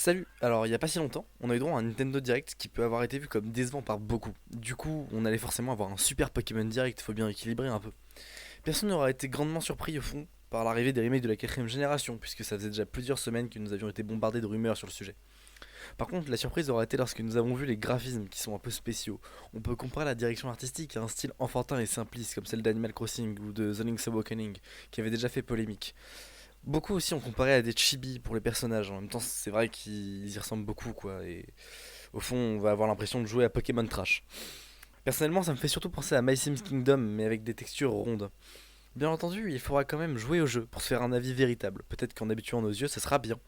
Salut, alors il y a pas si longtemps, on a eu droit à un Nintendo Direct qui peut avoir été vu comme décevant par beaucoup. Du coup, on allait forcément avoir un super Pokémon Direct, faut bien équilibrer un peu. Personne n'aura été grandement surpris au fond par l'arrivée des remakes de la quatrième génération, puisque ça faisait déjà plusieurs semaines que nous avions été bombardés de rumeurs sur le sujet. Par contre, la surprise aura été lorsque nous avons vu les graphismes qui sont un peu spéciaux. On peut comparer la direction artistique à un style enfantin et simpliste comme celle d'Animal Crossing ou de The Link's Awakening, qui avait déjà fait polémique. Beaucoup aussi ont comparé à des chibi pour les personnages. En même temps, c'est vrai qu'ils y ressemblent beaucoup, quoi. Et au fond, on va avoir l'impression de jouer à Pokémon Trash. Personnellement, ça me fait surtout penser à My Sims Kingdom, mais avec des textures rondes. Bien entendu, il faudra quand même jouer au jeu pour se faire un avis véritable. Peut-être qu'en habituant nos yeux, ce sera bien.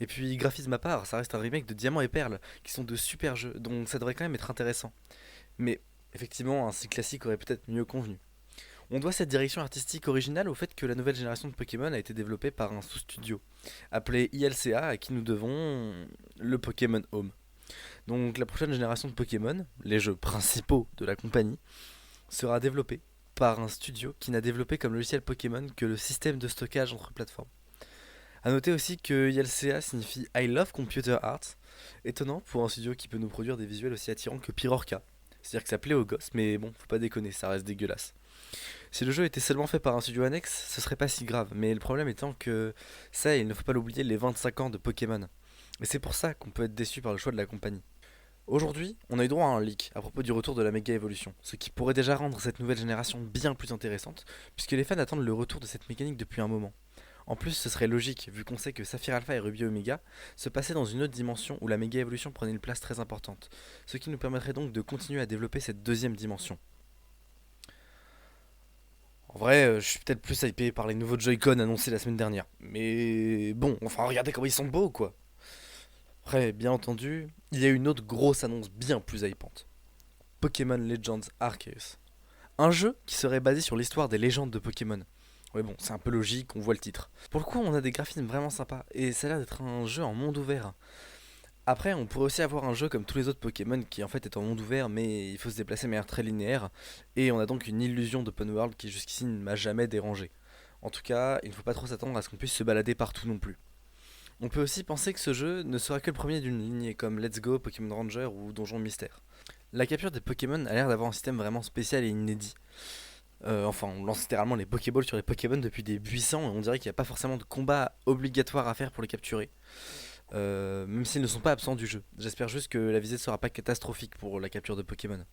Et puis, graphisme à part, ça reste un remake de Diamant et Perle, qui sont de super jeux, donc ça devrait quand même être intéressant. Mais effectivement, un style classique aurait peut-être mieux convenu. On doit cette direction artistique originale au fait que la nouvelle génération de Pokémon a été développée par un sous-studio appelé ILCA à qui nous devons le Pokémon Home. Donc la prochaine génération de Pokémon, les jeux principaux de la compagnie, sera développée par un studio qui n'a développé comme logiciel Pokémon que le système de stockage entre plateformes. A noter aussi que ILCA signifie I Love Computer Art, étonnant pour un studio qui peut nous produire des visuels aussi attirants que Pirorca. C'est-à-dire que ça plaît aux gosses, mais bon, faut pas déconner, ça reste dégueulasse. Si le jeu était seulement fait par un studio annexe, ce serait pas si grave, mais le problème étant que ça, il ne faut pas l'oublier, les 25 ans de Pokémon. Et c'est pour ça qu'on peut être déçu par le choix de la compagnie. Aujourd'hui, on a eu droit à un leak à propos du retour de la Mega Evolution, ce qui pourrait déjà rendre cette nouvelle génération bien plus intéressante, puisque les fans attendent le retour de cette mécanique depuis un moment. En plus, ce serait logique, vu qu'on sait que Saphir Alpha et Ruby Omega se passaient dans une autre dimension où la Mega Evolution prenait une place très importante, ce qui nous permettrait donc de continuer à développer cette deuxième dimension. En vrai, je suis peut-être plus hypé par les nouveaux Joy-Con annoncés la semaine dernière. Mais bon, enfin, regardez comment ils sont beaux, quoi. Après, bien entendu, il y a une autre grosse annonce bien plus hypante. Pokémon Legends Arceus. Un jeu qui serait basé sur l'histoire des légendes de Pokémon. Ouais bon, c'est un peu logique, on voit le titre. Pour le coup, on a des graphismes vraiment sympas, et ça a l'air d'être un jeu en monde ouvert. Après, on pourrait aussi avoir un jeu comme tous les autres Pokémon qui en fait est en monde ouvert, mais il faut se déplacer de manière très linéaire, et on a donc une illusion d'open world qui jusqu'ici ne m'a jamais dérangé. En tout cas, il ne faut pas trop s'attendre à ce qu'on puisse se balader partout non plus. On peut aussi penser que ce jeu ne sera que le premier d'une lignée comme Let's Go, Pokémon Ranger ou Donjon Mystère. La capture des Pokémon a l'air d'avoir un système vraiment spécial et inédit. Enfin, on lance littéralement les Pokéballs sur les Pokémon depuis des buissons et on dirait qu'il n'y a pas forcément de combat obligatoire à faire pour les capturer. Même s'ils ne sont pas absents du jeu. J'espère juste que la visée ne sera pas catastrophique pour la capture de Pokémon.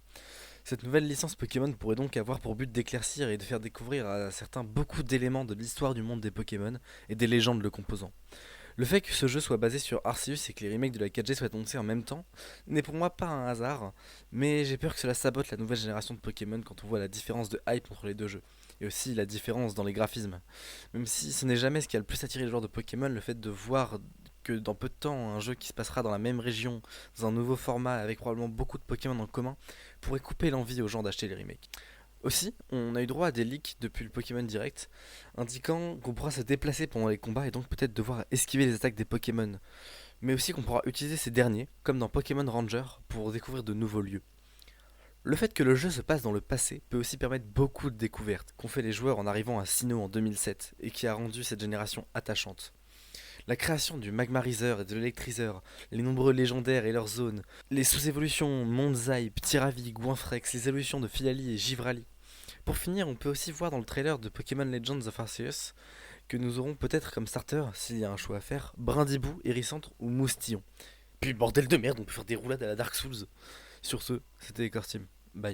Cette nouvelle licence Pokémon pourrait donc avoir pour but d'éclaircir et de faire découvrir à certains beaucoup d'éléments de l'histoire du monde des Pokémon et des légendes le composant. Le fait que ce jeu soit basé sur Arceus et que les remakes de la 4G soient annoncés en même temps n'est pour moi pas un hasard, mais j'ai peur que cela sabote la nouvelle génération de Pokémon quand on voit la différence de hype entre les deux jeux, et aussi la différence dans les graphismes. Même si ce n'est jamais ce qui a le plus attiré les joueurs de Pokémon, le fait de voir que dans peu de temps, un jeu qui se passera dans la même région, dans un nouveau format, avec probablement beaucoup de Pokémon en commun, pourrait couper l'envie aux gens d'acheter les remakes. Aussi, on a eu droit à des leaks depuis le Pokémon Direct, indiquant qu'on pourra se déplacer pendant les combats et donc peut-être devoir esquiver les attaques des Pokémon, mais aussi qu'on pourra utiliser ces derniers, comme dans Pokémon Ranger, pour découvrir de nouveaux lieux. Le fait que le jeu se passe dans le passé peut aussi permettre beaucoup de découvertes qu'ont fait les joueurs en arrivant à Sinnoh en 2007 et qui a rendu cette génération attachante. La création du Magmariseur et de l'électriseur, les nombreux légendaires et leurs zones, les sous-évolutions Monzai, Ptiravi, Goinfrex, les évolutions de Filali et Givrali. Pour finir, on peut aussi voir dans le trailer de Pokémon Legends of Arceus que nous aurons peut-être comme starter, s'il y a un choix à faire, Brindibou, Hérissantre ou Moustillon. Puis bordel de merde, on peut faire des roulades à la Dark Souls. Sur ce, c'était Core Team. Bye.